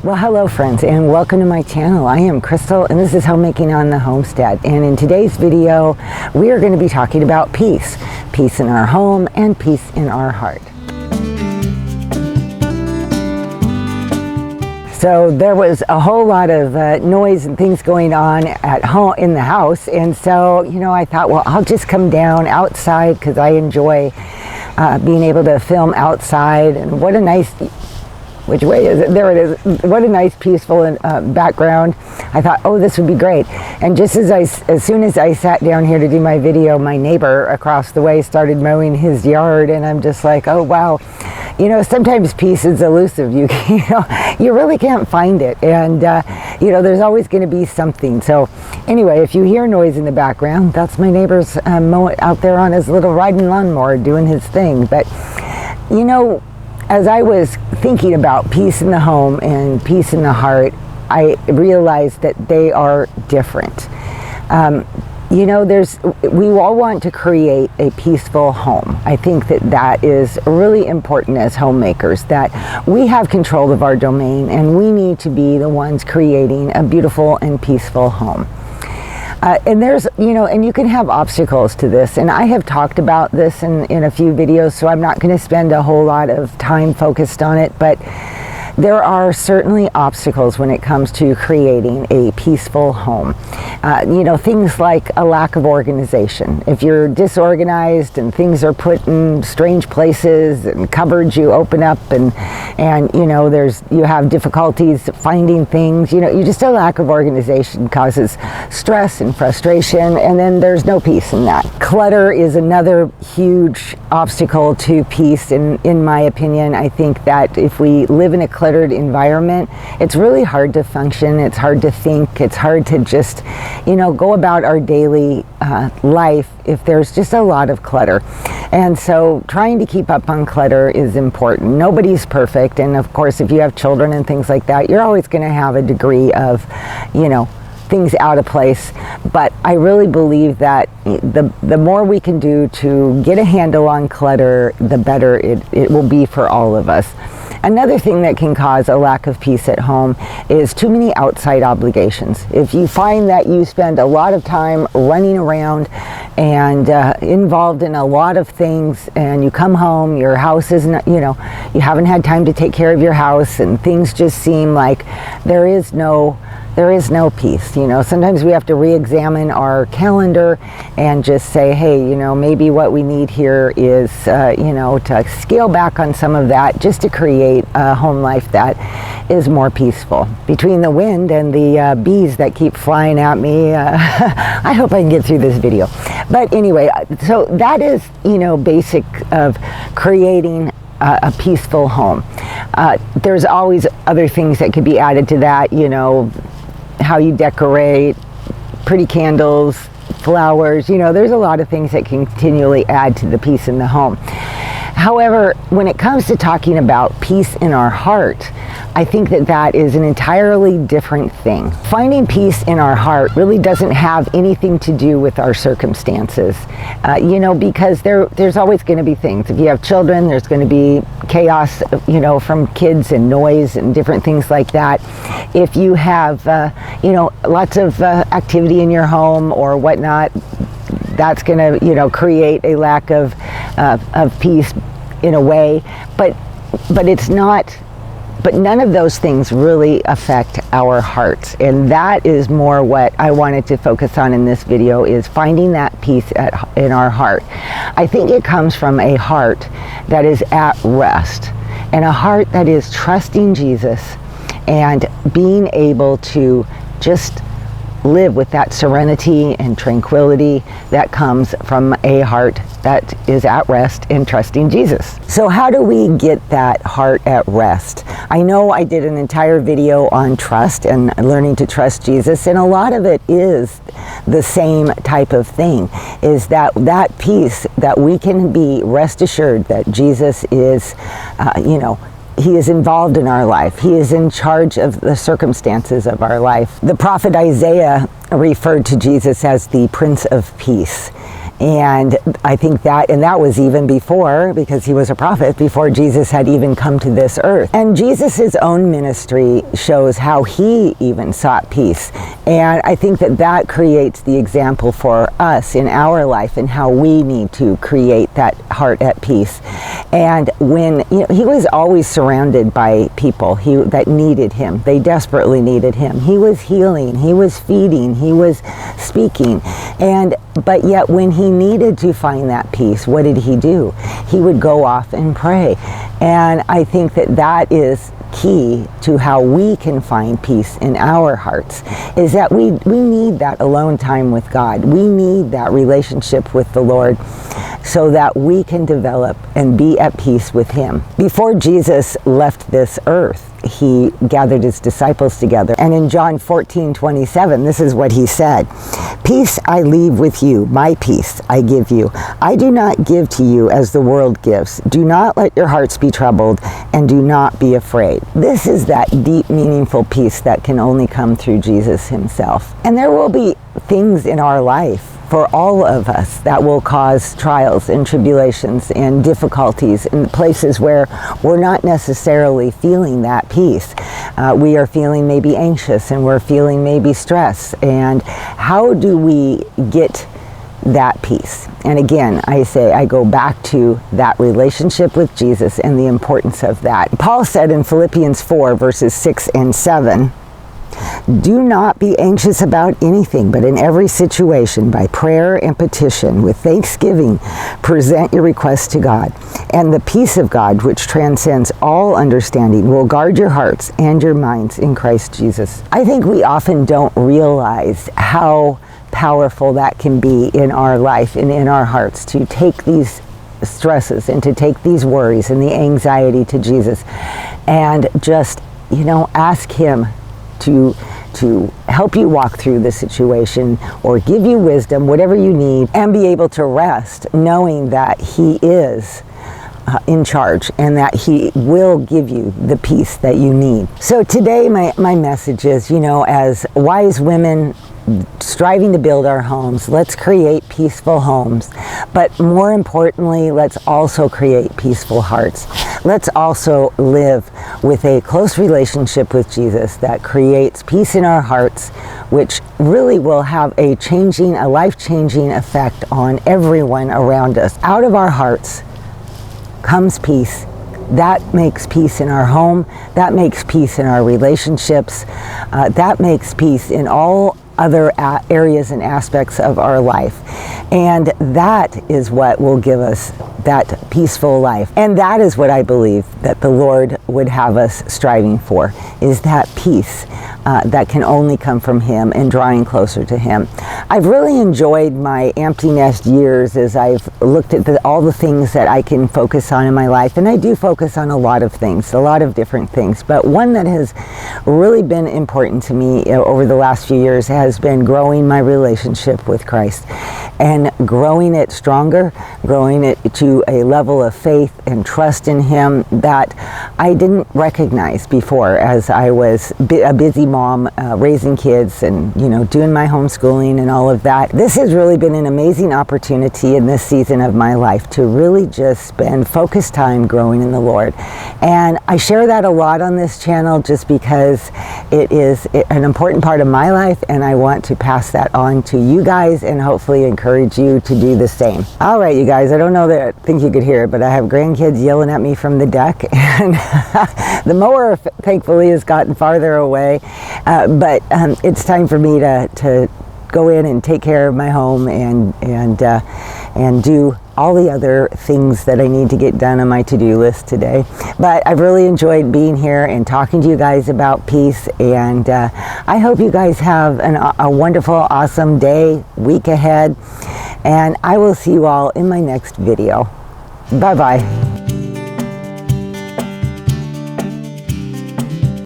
Well, hello friends, and welcome to my channel. I am Crystal, and this is Homemaking on the Homestead. And in today's video, we are going to be talking about peace. Peace in our home and peace in our heart. So there was a whole lot of noise and things going on at home in the house, and so I thought, well, I'll just come down outside because I enjoy being able to film outside. And what a nice, which way is it? There it is. What a nice peaceful background. I thought, oh, this would be great. And just as soon as I sat down here to do my video, my neighbor across the way started mowing his yard, and I'm just like, oh wow. Sometimes peace is elusive. You really can't find it, and there's always going to be something. So anyway, if you hear noise in the background, that's my neighbor's out there on his little riding lawnmower doing his thing. But as I was thinking about peace in the home and peace in the heart, I realized that they are different. We all want to create a peaceful home. I think that is really important as homemakers, that we have control of our domain and we need to be the ones creating a beautiful and peaceful home. And there's, and you can have obstacles to this, and I have talked about this in a few videos, so I'm not going to spend a whole lot of time focused on it, but there are certainly obstacles when it comes to creating a peaceful home. Things like a lack of organization. If you're disorganized and things are put in strange places and cupboards you open up and you have difficulties finding things, just a lack of organization causes stress and frustration, and then there's no peace in that. Clutter is another huge obstacle to peace in my opinion. I think that if we live in a cluttered environment, it's really hard to function, it's hard to think, it's hard to just go about our daily life if there's just a lot of clutter. And so trying to keep up on clutter is important. Nobody's perfect, and of course if you have children and things like that, you're always going to have a degree of things out of place, but I really believe that the more we can do to get a handle on clutter, the better it will be for all of us. Another thing that can cause a lack of peace at home is too many outside obligations. If you find that you spend a lot of time running around and involved in a lot of things, and you come home, your house isn't, you haven't had time to take care of your house, and things just seem like there is no peace. Sometimes we have to re-examine our calendar and just say, hey, maybe what we need here is, to scale back on some of that just to create a home life that is more peaceful. Between the wind and the bees that keep flying at me, I hope I can get through this video. But anyway, so that is, basic of creating a peaceful home. There's always other things that could be added to that, how you decorate, pretty candles, flowers, there's a lot of things that can continually add to the peace in the home. However, when it comes to talking about peace in our heart, I think that is an entirely different thing. Finding peace in our heart really doesn't have anything to do with our circumstances, because there's always going to be things. If you have children, there's going to be chaos, from kids and noise and different things like that. If you have, lots of activity in your home or whatnot, that's going to, create a lack of peace in a way, but it's not. But none of those things really affect our hearts, and that is more what I wanted to focus on in this video, is finding that peace in our heart. I think it comes from a heart that is at rest, and a heart that is trusting Jesus and being able to just live with that serenity and tranquility that comes from a heart that is at rest and trusting Jesus. So how do we get that heart at rest? I know I did an entire video on trust and learning to trust Jesus, and a lot of it is the same type of thing, is that peace that we can be rest assured that Jesus is, He is involved in our life. He is in charge of the circumstances of our life. The prophet Isaiah referred to Jesus as the Prince of Peace. And I think that was even before, because he was a prophet, before Jesus had even come to this earth. And Jesus's own ministry shows how he even sought peace. And I think that creates the example for us in our life and how we need to create that heart at peace. And when, he was always surrounded by people that needed him. They desperately needed him. He was healing, he was feeding, he was speaking. But yet when he needed to find that peace, what did he do? He would go off and pray. And I think that is key to how we can find peace in our hearts, is that we need that alone time with God. We need that relationship with the Lord so that we can develop and be at peace with him. Before Jesus left this earth, he gathered his disciples together. And in John 14:27, this is what he said: "Peace I leave with you, my peace I give you. I do not give to you as the world gives. Do not let your hearts be troubled, and do not be afraid." This is that deep, meaningful peace that can only come through Jesus himself. And there will be things in our life for all of us that will cause trials and tribulations and difficulties in places where we're not necessarily feeling that peace. We are feeling maybe anxious, and we're feeling maybe stress. And how do we get that peace? And again, I go back to that relationship with Jesus and the importance of that. Paul said in Philippians 4 verses 6 and 7, "Do not be anxious about anything, but in every situation, by prayer and petition, with thanksgiving, present your requests to God. And the peace of God, which transcends all understanding, will guard your hearts and your minds in Christ Jesus." I think we often don't realize how powerful that can be in our life and in our hearts, to take these stresses and to take these worries and the anxiety to Jesus and just, ask him to help you walk through the situation, or give you wisdom, whatever you need, and be able to rest knowing that he is in charge and that he will give you the peace that you need. So today my message is, as wise women striving to build our homes, let's create peaceful homes. But more importantly, let's also create peaceful hearts. Let's also live with a close relationship with Jesus that creates peace in our hearts, which really will have a life-changing effect on everyone around us. Out of our hearts comes peace. That makes peace in our home. That makes peace in our relationships. That makes peace in all other areas and aspects of our life. And that is what will give us that peaceful life. And that is what I believe that the Lord would have us striving for, is that peace that can only come from him and drawing closer to him. I've really enjoyed my empty nest years as I've looked at all the things that I can focus on in my life. And I do focus on a lot of things, a lot of different things. But one that has really been important to me over the last few years has been growing my relationship with Christ, and growing it stronger, growing it to a level of faith and trust in him that I didn't recognize before, as I was a busy mom, raising kids and doing my homeschooling and all of that. This has really been an amazing opportunity in this season of my life to really just spend focused time growing in the Lord. And I share that a lot on this channel just because it is an important part of my life, and I want to pass that on to you guys and hopefully encourage you to do the same. All right, you guys, I don't know that I think you could hear it, but I have grandkids yelling at me from the deck, and the mower thankfully has gotten farther away, but it's time for me to go in and take care of my home and do all the other things that I need to get done on my to-do list today. But I've really enjoyed being here and talking to you guys about peace, and I hope you guys have a wonderful, awesome day, week ahead, and I will see you all in my next video. Bye-bye.